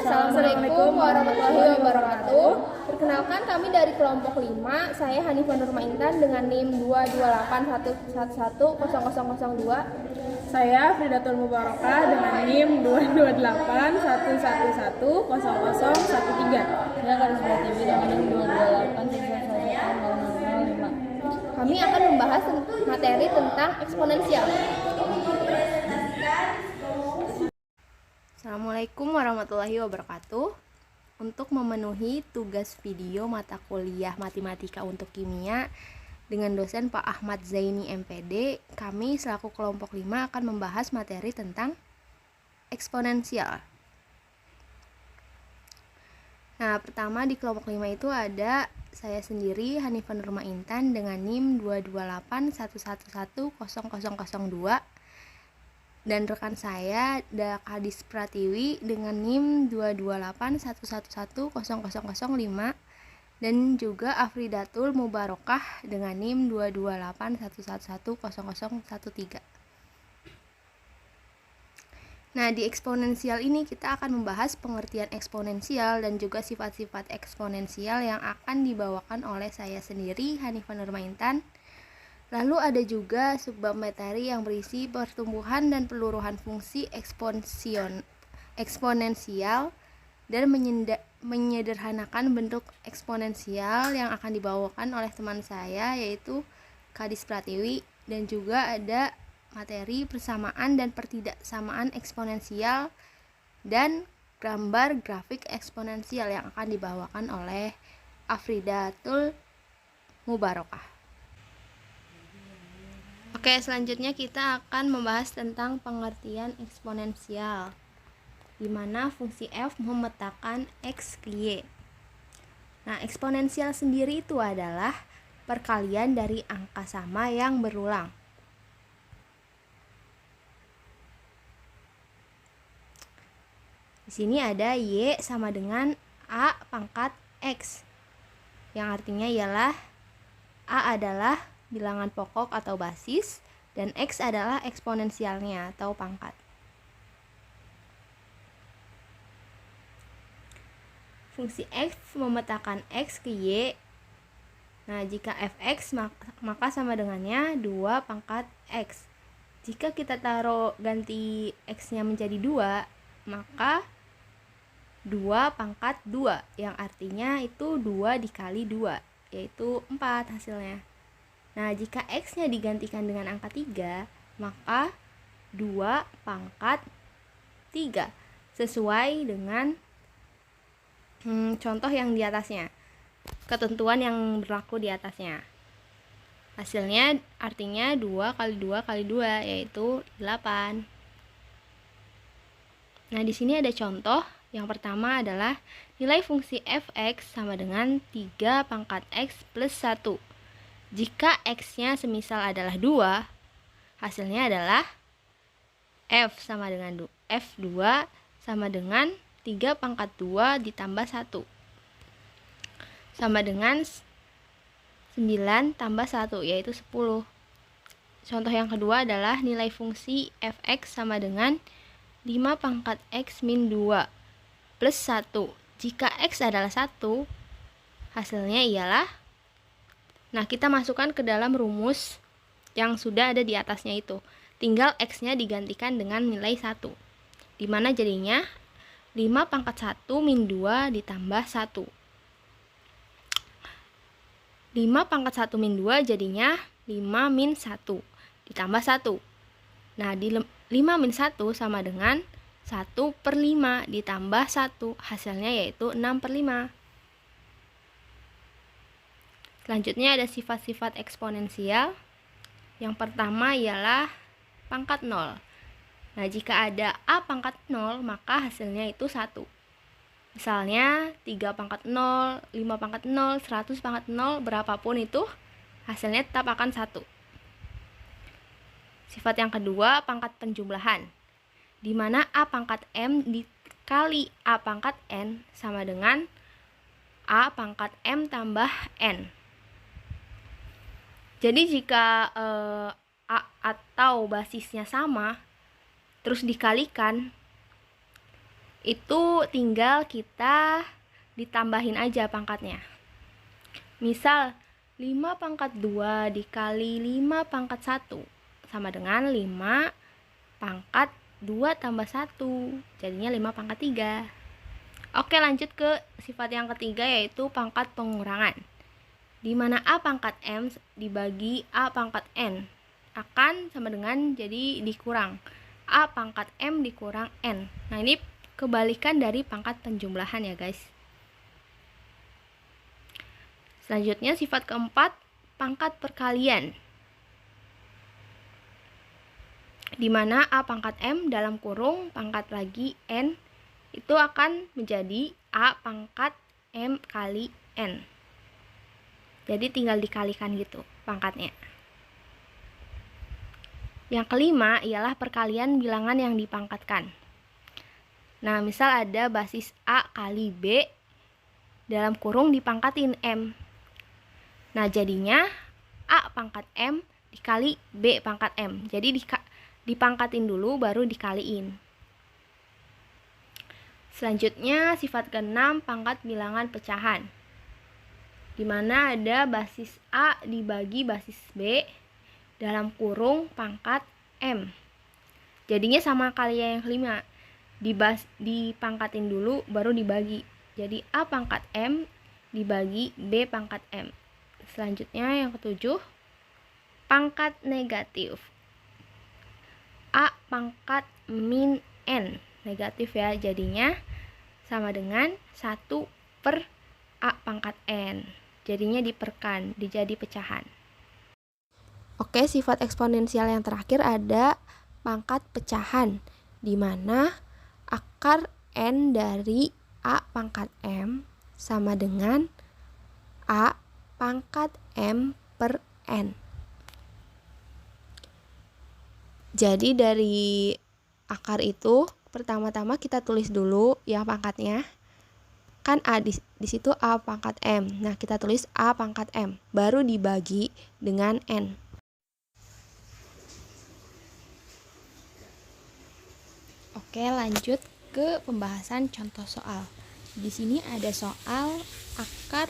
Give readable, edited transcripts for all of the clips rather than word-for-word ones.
Assalamualaikum warahmatullahi wabarakatuh. Perkenalkan kami dari kelompok 5. Saya Hanifah Nurma Intan dengan NIM 22811100002. Saya Fridatul Mubarakah dengan NIM 22811100013. Saya Karisma TV dengan NIM 22811100005. Kami akan membahas materi tentang eksponensial. Assalamualaikum warahmatullahi wabarakatuh. Untuk memenuhi tugas video mata kuliah matematika untuk kimia dengan dosen Pak Ahmad Zaini MPD, kami selaku kelompok 5 akan membahas materi tentang eksponensial. Nah, pertama di kelompok 5 itu ada saya sendiri Hanifah Nurma Intan dengan NIM 22811100002 dan rekan saya Kadis Pratiwi dengan NIM 22811100005 dan juga Afridatul Mubarakah dengan NIM 22811100013. Nah, di eksponensial ini kita akan membahas pengertian eksponensial dan juga sifat-sifat eksponensial yang akan dibawakan oleh saya sendiri Hanifah Nurma Intan. Lalu ada juga subbab materi yang berisi pertumbuhan dan peluruhan fungsi eksponensial dan menyederhanakan bentuk eksponensial yang akan dibawakan oleh teman saya yaitu Kadis Pratiwi, dan juga ada materi persamaan dan pertidaksamaan eksponensial dan gambar grafik eksponensial yang akan dibawakan oleh Afridatul Mubarakah. Oke, selanjutnya kita akan membahas tentang pengertian eksponensial, di mana fungsi f memetakan x ke y. Nah, eksponensial sendiri itu adalah perkalian dari angka sama yang berulang. Di sini ada y sama dengan a pangkat x, yang artinya ialah a adalah bilangan pokok atau basis dan x adalah eksponensialnya atau pangkat. Fungsi f memetakan x ke y. Nah, jika fx maka sama dengannya 2 pangkat x. Jika kita taruh ganti x-nya menjadi 2, maka 2 pangkat 2, yang artinya itu 2 dikali 2, yaitu 4 hasilnya. Nah, jika x-nya digantikan dengan angka 3, maka 2 pangkat 3, sesuai dengan contoh yang di atasnya, ketentuan yang berlaku di atasnya. Hasilnya artinya 2 kali 2 kali 2, yaitu 8. Nah, di sini ada contoh. Yang pertama adalah nilai fungsi fx sama dengan 3 pangkat x plus 1. Jika x-nya semisal adalah 2, hasilnya adalah f sama dengan f2 sama dengan 3 pangkat 2 ditambah 1. Sama dengan 9 tambah 1, yaitu 10. Contoh yang kedua adalah nilai fungsi fx sama dengan 5 pangkat x min 2 plus 1. Jika x adalah 1, hasilnya ialah, nah, kita masukkan ke dalam rumus yang sudah ada di atasnya itu. Tinggal x-nya digantikan dengan nilai 1. Dimana jadinya 5 pangkat 1 min 2 ditambah 1. 5 pangkat 1 min 2 jadinya 5 min 1 ditambah 1. Nah, di 5 min 1 sama dengan 1/5 ditambah 1. Hasilnya yaitu 6/5. Selanjutnya ada sifat-sifat eksponensial. Yang pertama ialah pangkat 0. Nah, jika ada a pangkat 0, maka hasilnya itu 1. Misalnya 3 pangkat 0, 5 pangkat 0, 100 pangkat 0, berapapun itu, hasilnya tetap akan 1. Sifat yang kedua, pangkat penjumlahan, di mana a pangkat m dikali a pangkat n sama dengan a pangkat m tambah n. Jadi jika a atau basisnya sama, terus dikalikan, itu tinggal kita ditambahin aja pangkatnya. Misal 5 pangkat 2 dikali 5 pangkat 1 sama dengan 5 pangkat 2 tambah 1, jadinya 5 pangkat 3. Oke, lanjut ke sifat yang ketiga, yaitu pangkat pengurangan, di mana A pangkat M dibagi A pangkat N akan sama dengan jadi dikurang A pangkat M dikurang N. Nah, ini kebalikan dari pangkat penjumlahan ya guys. Selanjutnya sifat keempat, pangkat perkalian, di mana A pangkat M dalam kurung pangkat lagi N itu akan menjadi A pangkat M kali N. Jadi tinggal dikalikan gitu pangkatnya. Yang kelima ialah perkalian bilangan yang dipangkatkan. Nah, misal ada basis A kali B dalam kurung dipangkatin M. Nah, jadinya A pangkat M dikali B pangkat M. Jadi dipangkatin dulu baru dikaliin. Selanjutnya sifat keenam, pangkat bilangan pecahan, di mana ada basis A dibagi basis B dalam kurung pangkat M. Jadinya sama kayak yang kelima, dipangkatin dulu baru dibagi. Jadi A pangkat M dibagi B pangkat M. Selanjutnya yang ketujuh, pangkat negatif, A pangkat min N, negatif ya, jadinya sama dengan 1 per A pangkat N, jadinya diperkan, dijadi pecahan. Oke, sifat eksponensial yang terakhir ada pangkat pecahan, di mana akar N dari A pangkat M sama dengan A pangkat M per N. Jadi dari akar itu pertama-tama kita tulis dulu yang pangkatnya. Kan A di situ A pangkat M. Nah, kita tulis A pangkat M, baru dibagi dengan N. Oke, lanjut ke pembahasan contoh soal. Di sini ada soal akar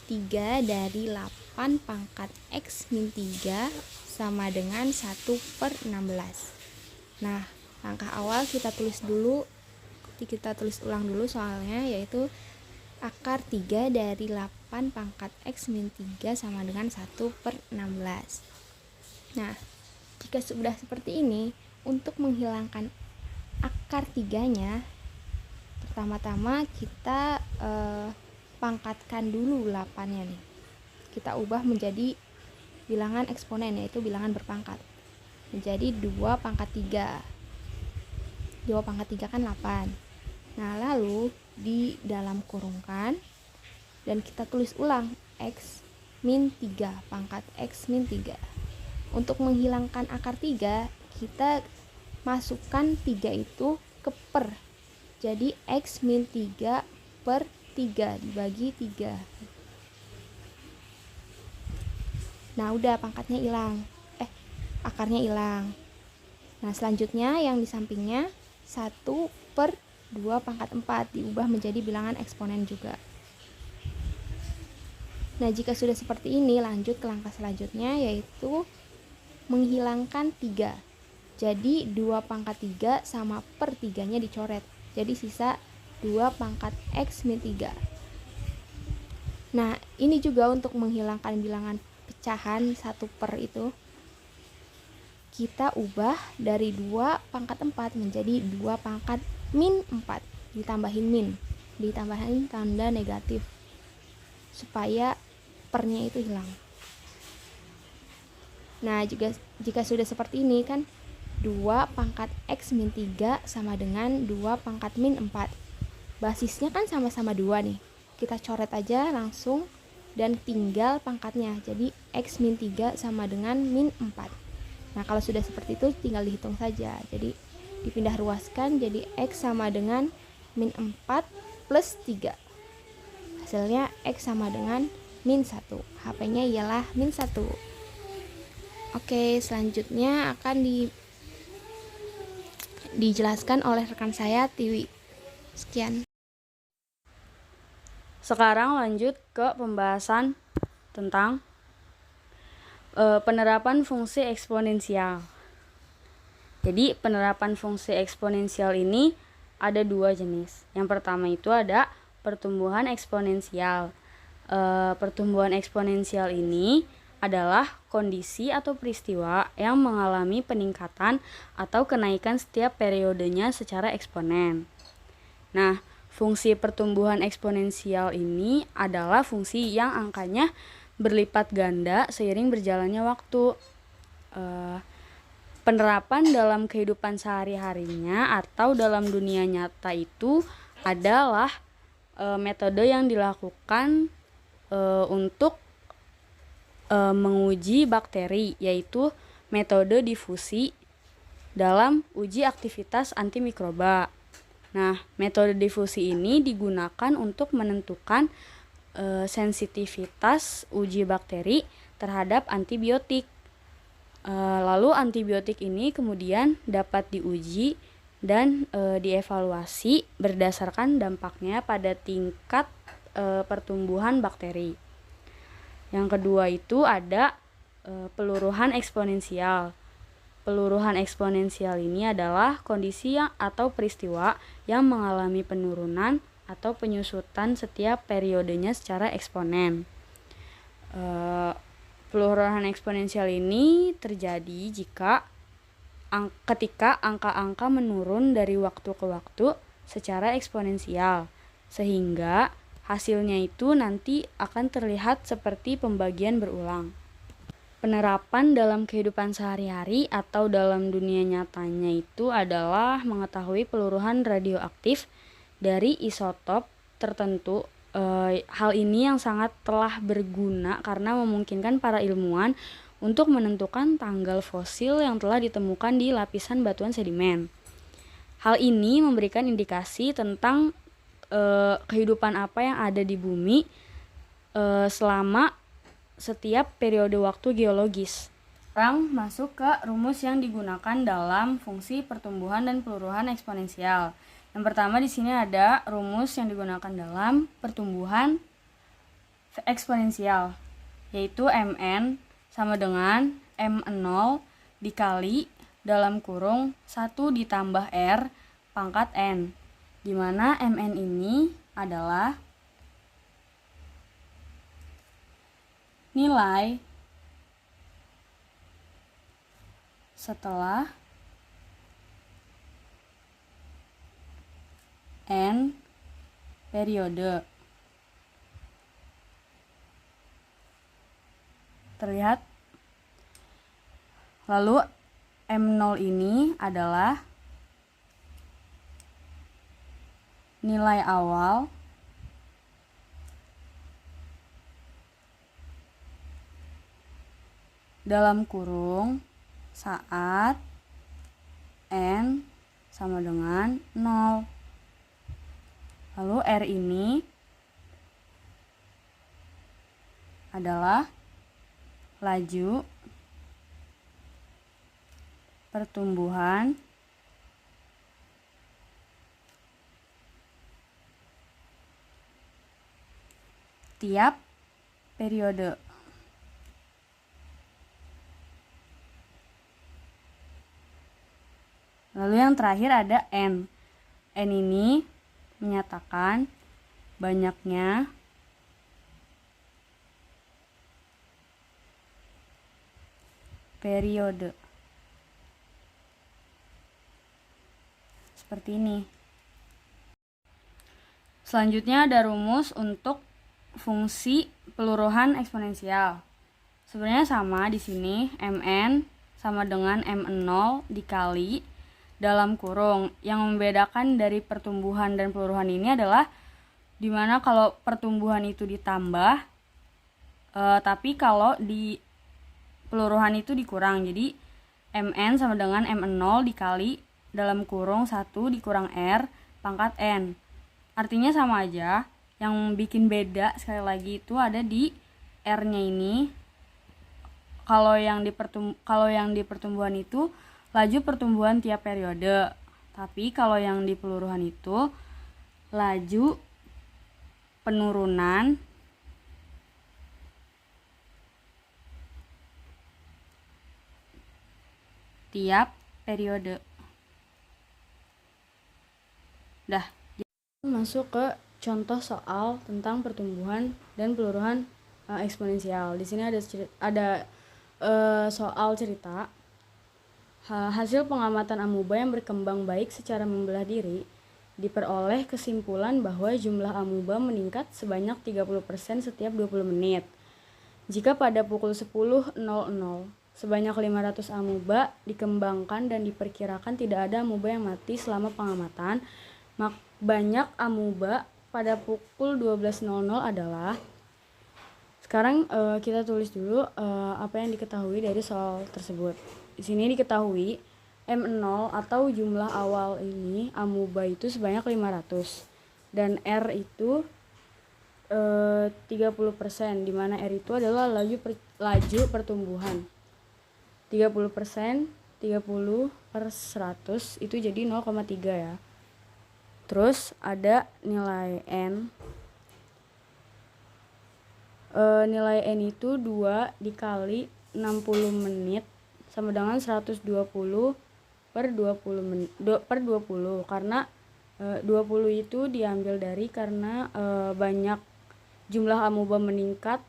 3 dari 8 pangkat X min 3 sama dengan 1 per 16. Nah, langkah awal kita tulis ulang dulu soalnya, yaitu akar 3 dari 8 pangkat X min 3 sama dengan 1 per 16. Nah, jika sudah seperti ini, untuk menghilangkan akar 3-nya, pertama-tama kita pangkatkan dulu 8-nya nih. Kita ubah menjadi bilangan eksponen, yaitu bilangan berpangkat. Menjadi 2 pangkat 3. 2 pangkat 3 kan 8. Nah, lalu di dalam kurungkan dan kita tulis ulang X min 3, pangkat X min 3. Untuk menghilangkan akar 3, kita masukkan 3 itu ke per. Jadi X min 3 per 3 dibagi 3. Nah, udah pangkatnya hilang. Akarnya hilang. Nah, selanjutnya yang di sampingnya 1 per 2 pangkat 4 diubah menjadi bilangan eksponen juga. Nah, jika sudah seperti ini, lanjut ke langkah selanjutnya, yaitu menghilangkan 3. Jadi 2 pangkat 3 sama per 3-nya dicoret. Jadi sisa 2 pangkat X min 3. Nah, ini juga untuk menghilangkan bilangan pecahan 1 per itu, kita ubah dari 2 pangkat 4 menjadi 2 pangkat min 4, ditambahin min, ditambahin tanda negatif supaya pernya itu hilang. Nah, jika sudah seperti ini kan 2 pangkat X min 3 sama dengan 2 pangkat min 4. Basisnya kan sama-sama 2 nih. Kita coret aja langsung dan tinggal pangkatnya. Jadi X min 3 sama dengan min 4. Nah, kalau sudah seperti itu tinggal dihitung saja. Jadi dipindah ruaskan jadi X sama dengan min 4 plus 3. Hasilnya X sama dengan min 1. HP-nya ialah min 1. Oke, selanjutnya akan dijelaskan oleh rekan saya Tiwi. Sekian. Sekarang lanjut ke pembahasan tentang penerapan fungsi eksponensial. Jadi penerapan fungsi eksponensial ini ada dua jenis. Yang pertama itu ada pertumbuhan eksponensial. Pertumbuhan eksponensial ini adalah kondisi atau peristiwa yang mengalami peningkatan atau kenaikan setiap periodenya secara eksponen. Nah, fungsi pertumbuhan eksponensial ini adalah fungsi yang angkanya berlipat ganda seiring berjalannya waktu. Penerapan dalam kehidupan sehari-harinya atau dalam dunia nyata itu adalah metode yang dilakukan untuk menguji bakteri, yaitu metode difusi dalam uji aktivitas antimikroba. Nah, metode difusi ini digunakan untuk menentukan sensitivitas uji bakteri terhadap antibiotik. Lalu antibiotik ini kemudian dapat diuji dan dievaluasi berdasarkan dampaknya pada tingkat pertumbuhan bakteri. Yang kedua itu ada peluruhan eksponensial. Peluruhan eksponensial ini adalah kondisi atau peristiwa yang mengalami penurunan atau penyusutan setiap periodenya secara eksponen. Peluruhan eksponensial ini terjadi ketika angka-angka menurun dari waktu ke waktu secara eksponensial, sehingga hasilnya itu nanti akan terlihat seperti pembagian berulang. Penerapan dalam kehidupan sehari-hari atau dalam dunia nyatanya itu adalah mengetahui peluruhan radioaktif dari isotop tertentu. Hal ini yang sangat telah berguna karena memungkinkan para ilmuwan untuk menentukan tanggal fosil yang telah ditemukan di lapisan batuan sedimen. Hal ini memberikan indikasi tentang kehidupan apa yang ada di bumi selama setiap periode waktu geologis. Sekarang masuk ke rumus yang digunakan dalam fungsi pertumbuhan dan peluruhan eksponensial. Yang pertama di sini ada rumus yang digunakan dalam pertumbuhan eksponensial, yaitu Mn sama dengan M0 dikali dalam kurung 1 ditambah R pangkat N, di mana Mn ini adalah nilai setelah N periode. Terlihat? Lalu M0 ini adalah nilai awal dalam kurung saat N sama dengan 0. Lalu R ini adalah laju pertumbuhan tiap periode. Lalu yang terakhir ada N. N ini menyatakan banyaknya periode. Seperti ini. Selanjutnya ada rumus untuk fungsi peluruhan eksponensial. Sebenarnya sama di sini, Mn sama dengan M0 dikali dalam kurung. Yang membedakan dari pertumbuhan dan peluruhan ini adalah dimana kalau pertumbuhan itu ditambah, tapi kalau di peluruhan itu dikurang. Jadi Mn sama dengan M0 dikali dalam kurung 1 dikurang R pangkat N. Artinya sama aja. Yang bikin beda sekali lagi itu ada di R-nya ini. Kalau yang di pertumbuhan itu laju pertumbuhan tiap periode. Tapi kalau yang di peluruhan itu laju penurunan tiap periode. Dah, masuk ke contoh soal tentang pertumbuhan dan peluruhan eksponensial. Di sini ada soal cerita. Hasil pengamatan amuba yang berkembang baik secara membelah diri diperoleh kesimpulan bahwa jumlah amuba meningkat sebanyak 30% setiap 20 menit. Jika pada pukul 10.00 sebanyak 500 amuba dikembangkan dan diperkirakan tidak ada amuba yang mati selama pengamatan, banyak amuba pada pukul 12.00 adalah. Sekarang kita tulis dulu apa yang diketahui dari soal tersebut. Di sini diketahui M0 atau jumlah awal ini amuba itu sebanyak 500 dan R itu 30%, di mana R itu adalah laju pertumbuhan. 30%, 30/100 itu jadi 0,3 ya. Terus ada nilai N. Nilai N itu 2 dikali 60 menit sama dengan 120 per 20 karena 20 itu diambil dari karena banyak jumlah amuba meningkat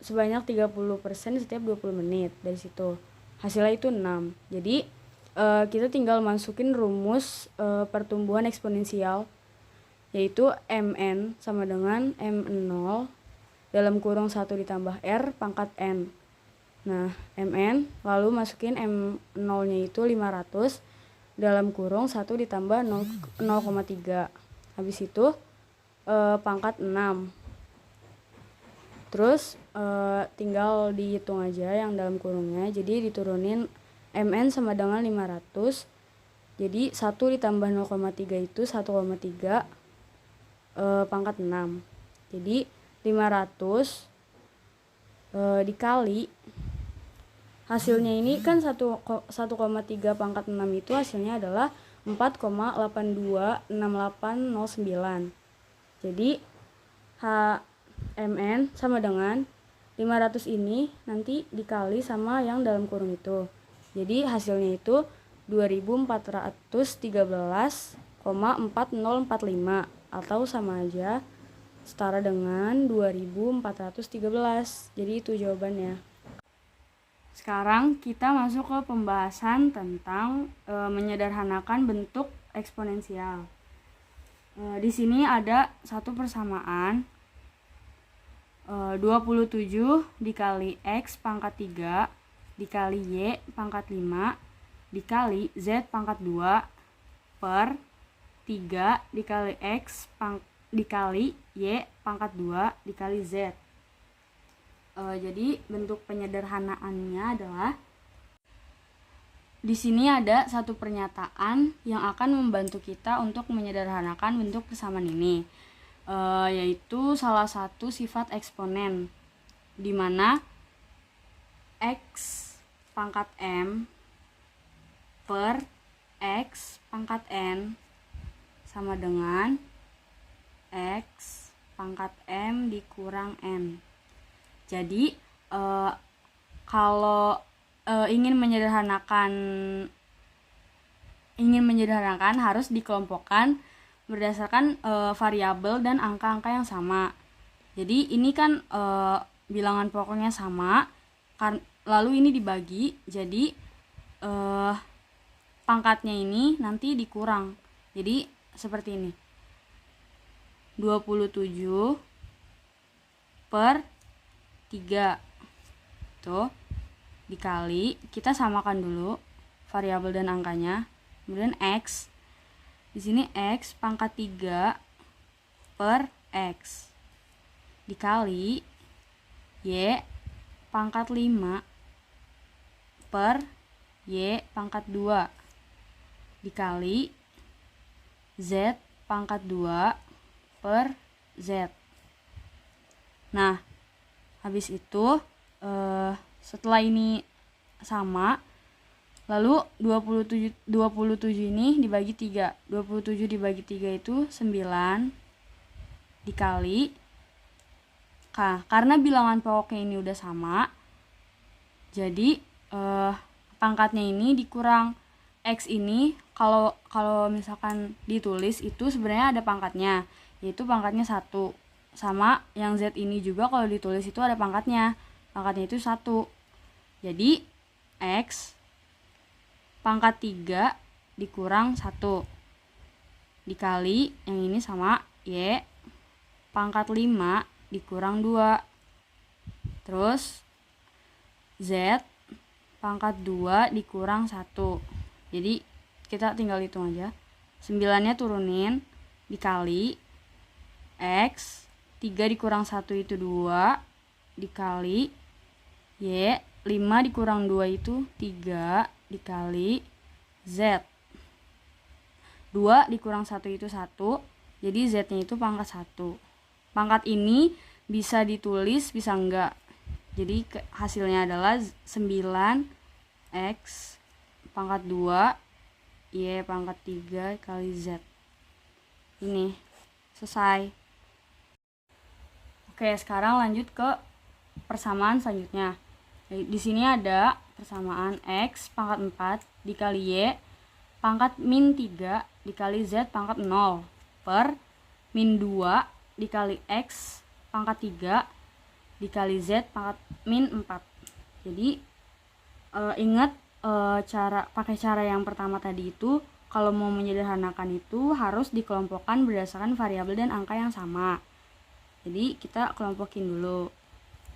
sebanyak 30% setiap 20 menit. Dari situ hasilnya itu 6. Jadi kita tinggal masukin rumus pertumbuhan eksponensial, yaitu Mn sama dengan M0 dalam kurung 1 ditambah R pangkat N. Nah, Mn lalu masukin M0 nya itu 500 dalam kurung 1 ditambah 0,3. Habis itu pangkat 6. Terus tinggal dihitung aja yang dalam kurungnya. Jadi diturunin Mn sama dengan 500. Jadi 1 ditambah 0,3 itu 1,3 pangkat 6. Jadi 500 dikali hasilnya ini kan 1,3 pangkat 6 itu hasilnya adalah 4,826809. Jadi Mn sama dengan 500 ini nanti dikali sama yang dalam kurung itu. Jadi hasilnya itu 2413,4045 atau sama aja setara dengan 2413. Jadi itu jawabannya. Sekarang kita masuk ke pembahasan tentang menyederhanakan bentuk eksponensial. Di sini ada satu persamaan 27 dikali X pangkat 3 dikali Y pangkat 5 dikali Z pangkat 2 per 3 dikali X dikali Y pangkat 2 dikali Z. Jadi bentuk penyederhanaannya adalah di sini ada satu pernyataan yang akan membantu kita untuk menyederhanakan bentuk persamaan ini, yaitu salah satu sifat eksponen di mana X pangkat M per X pangkat N sama dengan X pangkat M dikurang N. Jadi kalau ingin menyederhanakan harus dikelompokkan berdasarkan variabel dan angka-angka yang sama. Jadi ini kan bilangan pokoknya sama, lalu ini dibagi, jadi pangkatnya ini nanti dikurang. Jadi seperti ini. 27 per 3 tuh dikali, kita samakan dulu variabel dan angkanya, kemudian X di sini X pangkat 3 per X dikali Y pangkat 5 per Y pangkat 2 dikali Z pangkat 2 per Z. Nah, habis itu setelah ini sama, lalu 27 ini dibagi 3. 27 dibagi 3 itu 9, dikali karena bilangan pokoknya ini udah sama, jadi pangkatnya ini dikurang X ini, kalau misalkan ditulis itu sebenarnya ada pangkatnya, yaitu pangkatnya 1. Sama yang Z ini juga kalau ditulis itu ada pangkatnya itu 1. Jadi X pangkat 3 dikurang 1 dikali yang ini sama Y pangkat 5 dikurang 2. Terus Z pangkat 2 dikurang 1. Jadi kita tinggal hitung aja. 9-nya turunin dikali X 3 dikurang 1 itu 2 dikali Y 5 dikurang 2 itu 3 dikali Z 2 dikurang 1 itu 1. Jadi Z-nya itu pangkat 1. Pangkat ini bisa ditulis, bisa enggak. Jadi hasilnya adalah 9X pangkat 2 Y pangkat 3 kali Z. Ini selesai. Oke, sekarang lanjut ke persamaan selanjutnya. Di sini ada persamaan X pangkat 4 dikali Y pangkat min 3 dikali Z pangkat 0 per min 2 dikali X pangkat 3 dikali Z pangkat min 4. Jadi ingat pakai cara yang pertama tadi itu, kalau mau menyederhanakan itu harus dikelompokkan berdasarkan variabel dan angka yang sama. Jadi kita kelompokin dulu.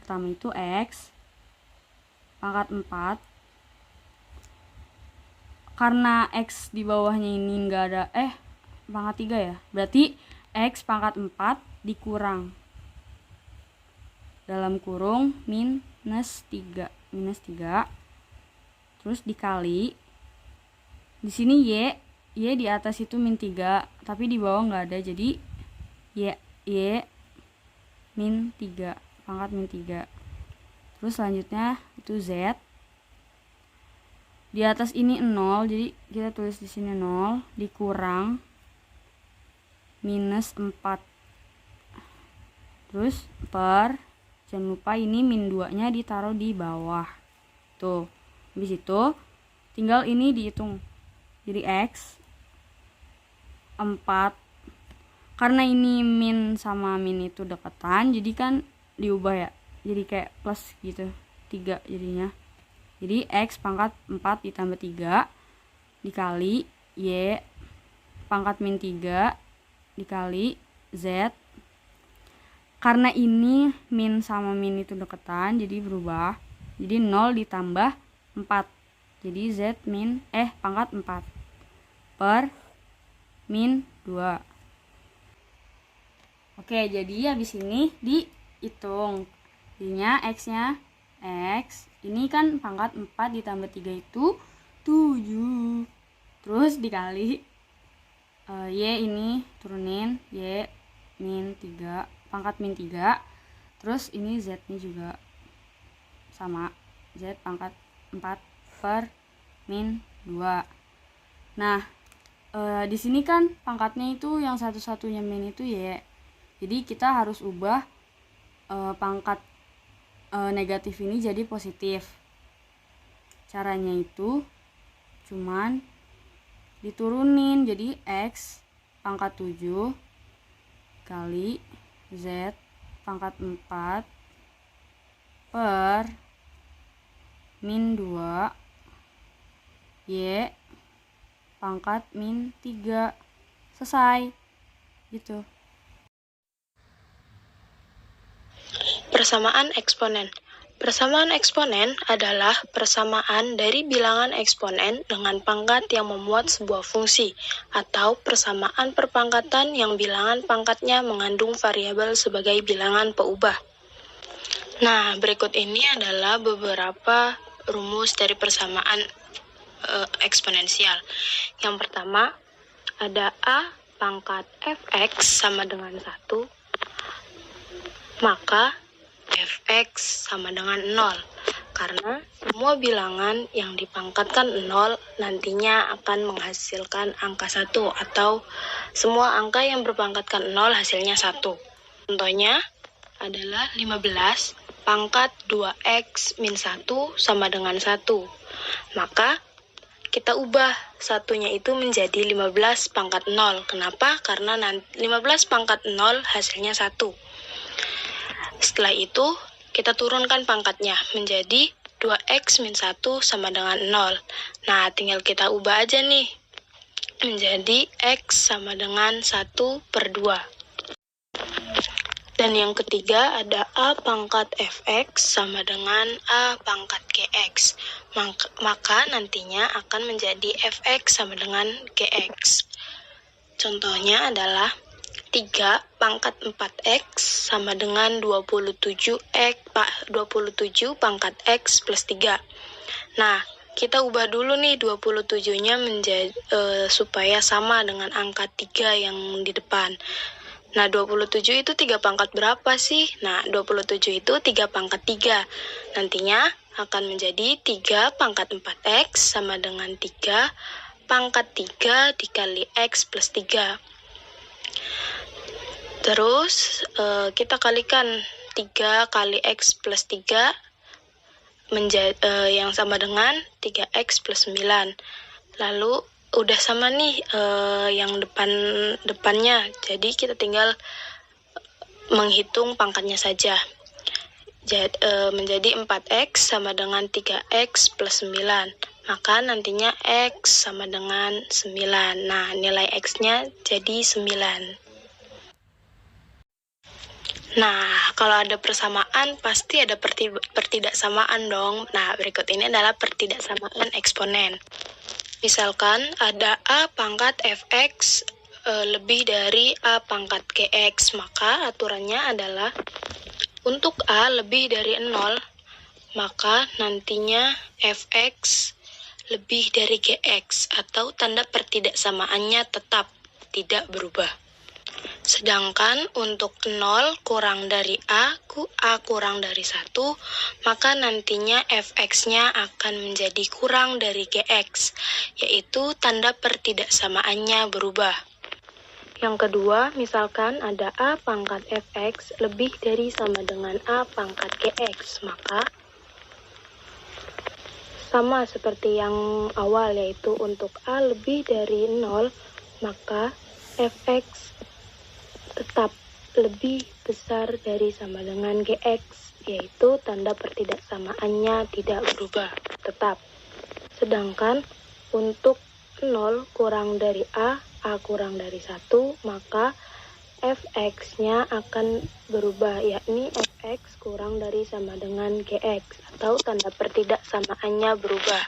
Pertama itu X pangkat 4. Karena X di bawahnya ini enggak ada pangkat 3 ya. Berarti X pangkat 4 dikurang dalam kurung minus 3. Terus dikali di sini Y di atas itu min 3, tapi di bawah enggak ada. Jadi Y min 3, pangkat min 3. Terus selanjutnya itu Z. Di atas ini 0, jadi kita tulis di sini 0 dikurang minus 4. Terus per, jangan lupa ini min 2-nya ditaruh di bawah. Tuh. Habis itu tinggal ini dihitung. Jadi X 4. Karena ini min sama min itu deketan, jadi kan diubah ya. Jadi kayak plus gitu, 3 jadinya. Jadi X pangkat 4 ditambah 3 dikali Y pangkat min 3 dikali Z. Karena ini min sama min itu deketan, jadi berubah. Jadi 0 ditambah 4. Jadi Z min pangkat 4 per min 2. Oke, jadi habis ini dihitung. Jadinya X-nya X ini kan pangkat 4 ditambah 3 itu 7. Terus dikali Y ini turunin Y min 3 pangkat min 3. Terus ini Z nya juga sama, Z pangkat 4 per min 2. Nah di sini kan pangkatnya itu yang satu-satunya min itu Y. Jadi kita harus ubah pangkat negatif ini jadi positif. Caranya itu cuman diturunin, jadi X pangkat 7 kali Z pangkat 4 per min 2 Y pangkat min 3. Selesai gitu. Persamaan eksponen. Persamaan eksponen adalah persamaan dari bilangan eksponen dengan pangkat yang memuat sebuah fungsi, atau persamaan perpangkatan yang bilangan pangkatnya mengandung variabel sebagai bilangan peubah. Nah, berikut ini adalah beberapa rumus dari persamaan eksponensial. Yang pertama, ada A pangkat fx sama dengan 1, maka fx sama dengan 0, karena semua bilangan yang dipangkatkan 0 nantinya akan menghasilkan angka 1, atau semua angka yang berpangkatkan 0 hasilnya 1. Contohnya adalah 15 pangkat 2x min 1 sama dengan 1. Maka kita ubah satunya itu menjadi 15 pangkat 0. Kenapa? Karena 15 pangkat 0 hasilnya 1. Setelah itu, kita turunkan pangkatnya menjadi 2x min 1 sama dengan 0. Nah, tinggal kita ubah aja nih menjadi x sama dengan 1/2. Dan yang ketiga ada A pangkat fx sama dengan A pangkat gx. Maka nantinya akan menjadi fx sama dengan gx. Contohnya adalah 3 pangkat 4x sama dengan 27 pangkat x plus 3. Nah, kita ubah dulu nih 27-nya menjadi supaya sama dengan angka 3 yang di depan. Nah, 27 itu 3 pangkat berapa sih? Nah, 27 itu 3 pangkat 3. Nantinya akan menjadi 3 pangkat 4x sama dengan 3 pangkat 3 dikali x plus 3. Terus, kita kalikan 3 kali x plus 3 yang sama dengan 3x plus 9. Lalu, udah sama nih yang depannya, jadi kita tinggal menghitung pangkatnya saja. Menjadi 4x sama dengan 3x plus 9. Maka nantinya x sama dengan 9. Nah, nilai x-nya jadi 9. Nah, kalau ada persamaan pasti ada pertidaksamaan dong. Nah, berikut ini adalah pertidaksamaan eksponen. Misalkan ada A pangkat fx lebih dari A pangkat gx, maka aturannya adalah untuk A lebih dari 0, maka nantinya fx lebih dari gx atau tanda pertidaksamaannya tetap tidak berubah. Sedangkan untuk 0 kurang dari A kurang dari 1, maka nantinya fx-nya akan menjadi kurang dari gx, yaitu tanda pertidaksamaannya berubah. Yang kedua, misalkan ada A pangkat fx lebih dari sama dengan A pangkat gx, maka sama seperti yang awal, yaitu untuk A lebih dari 0, maka fx tetap lebih besar dari sama dengan gx, yaitu tanda pertidaksamaannya tidak berubah, tetap. Sedangkan untuk 0 kurang dari A kurang dari 1, maka fx-nya akan berubah, yakni fx kurang dari sama dengan gx, atau tanda pertidaksamaannya berubah.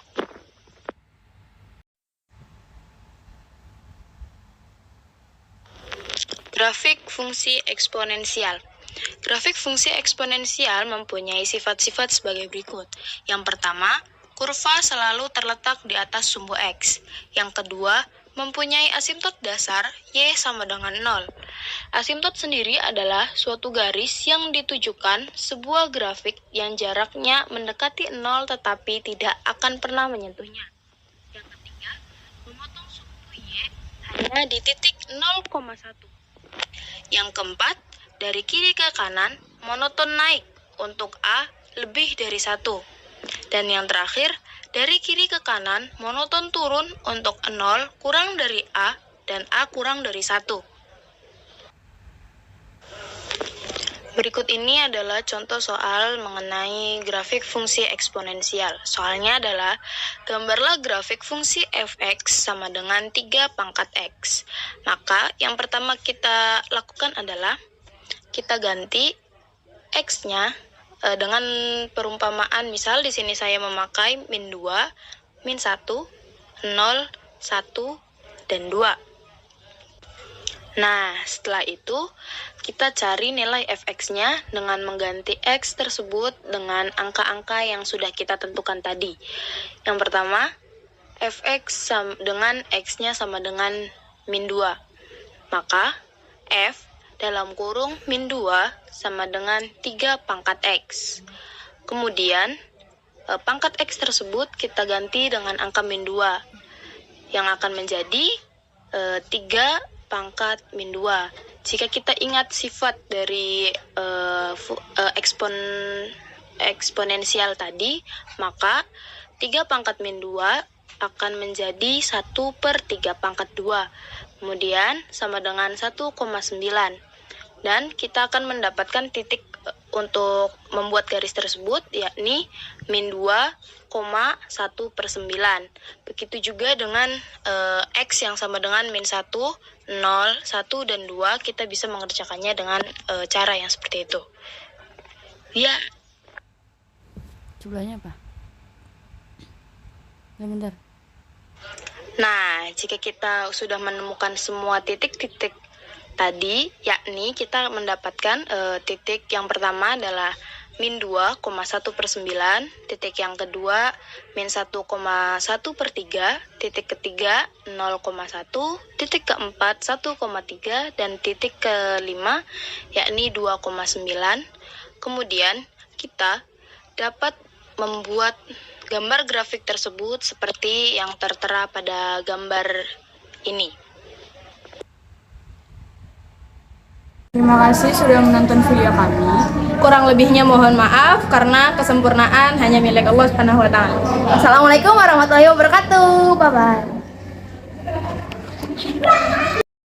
Grafik fungsi eksponensial. Grafik fungsi eksponensial mempunyai sifat-sifat sebagai berikut. Yang pertama, kurva selalu terletak di atas sumbu X. Yang kedua, mempunyai asimtot dasar Y sama dengan 0. Asimtot sendiri adalah suatu garis yang ditujukan sebuah grafik yang jaraknya mendekati 0 tetapi tidak akan pernah menyentuhnya. Yang ketiga, memotong sumbu Y hanya di titik 0,1. Yang keempat, dari kiri ke kanan, monoton naik untuk A lebih dari 1. Dan yang terakhir, dari kiri ke kanan, monoton turun untuk 0 kurang dari A dan A kurang dari 1. Berikut ini adalah contoh soal mengenai grafik fungsi eksponensial. Soalnya adalah, gambarlah grafik fungsi fx sama dengan 3 pangkat x. Maka yang pertama kita lakukan adalah, kita ganti x-nya dengan perumpamaan. Misal di sini saya memakai min 2, min 1, 0, 1, dan 2. Nah, setelah itu kita cari nilai fx-nya dengan mengganti x tersebut dengan angka-angka yang sudah kita tentukan tadi. Yang pertama, fx dengan x-nya sama dengan min 2. Maka f dalam kurung min 2 sama dengan 3 pangkat x. Kemudian, pangkat x tersebut kita ganti dengan angka min 2, yang akan menjadi 3 pangkat min 2. Jika kita ingat sifat dari eksponensial tadi, maka 3 pangkat min 2 akan menjadi 1/3 pangkat 2. Kemudian sama dengan 1,9. Dan kita akan mendapatkan titik untuk membuat garis tersebut, yakni min 2,1/9. Begitu juga dengan X yang sama dengan min 1, 0, 1, dan 2, kita bisa mengerjakannya dengan cara yang seperti itu. Ya. Jumlahnya apa? Bentar. Nah, jika kita sudah menemukan semua titik-titik tadi, yakni kita mendapatkan titik yang pertama adalah min 2,1/9, titik yang kedua min 1,1/3, titik ketiga 0,1, titik keempat 1,3, dan titik kelima yakni 2,9. Kemudian kita dapat membuat gambar grafik tersebut seperti yang tertera pada gambar ini. Terima kasih sudah menonton video kami. Kurang lebihnya mohon maaf karena kesempurnaan hanya milik Allah Subhanahu wa taala. Assalamualaikum warahmatullahi wabarakatuh. Bye bye.